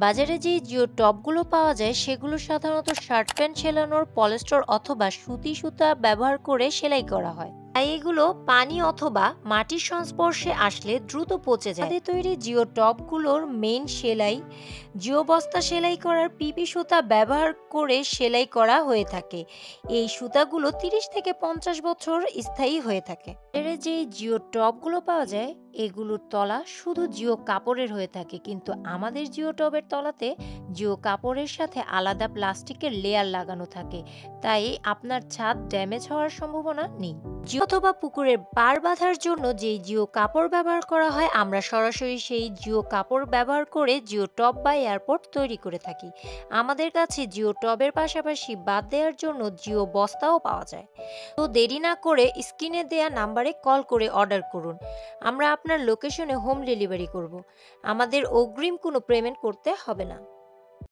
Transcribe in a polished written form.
বাজারে যে জিও টপগুলো পাওয়া যায় সেগুলো সাধারণত শার্ট প্যান্ট সেলানোর পলিস্টার অথবা সুতি সুতা ব্যবহার করে সেলাই করা হয়। তাই এগুলো পানি অথবা মাটির সংস্পর্শে আসলে দ্রুত পচে যায়। তাদের তৈরি জিও টপগুলোর মেইন সেলাই জিও বস্তা সেলাই করার পিপি সুতা ব্যবহার করে সেলাই করা হয়ে থাকে। এই সুতাগুলো 30 থেকে 50 বছর স্থায়ী হয়ে থাকে। এর যে জিও টপগুলো পাওয়া যায় এগুলোর তলা শুধু জিও কাপড়ের হয়ে থাকে, কিন্তু আমাদের জিও টপের তলাতে জিও কাপড়ের সাথে আলাদা প্লাস্টিকের লেয়ার লাগানো থাকে, তাই আপনার ছাদ ড্যামেজ হওয়ার সম্ভাবনা নেই। জিও অথবা পুকুরের পাড় বাঁধার জন্য যে জিও কাপড় ব্যবহার করা হয় আমরা সরাসরি সেই জিও কাপড় ব্যবহার করে জিও টপ বা এয়ারপোর্ট তৈরি করে থাকি। আমাদের কাছে জিও টবের পাশাপাশি বাদ দেওয়ার জন্য জিও বস্তাও পাওয়া যায়। তো দেরি না করে স্ক্রিনে দেয়া নাম্বারে কল করে অর্ডার করুন। আমরা আপনার লোকেশনে হোম ডেলিভারি করব। আমাদের অগ্রিম কোনো পেমেন্ট করতে হবে না।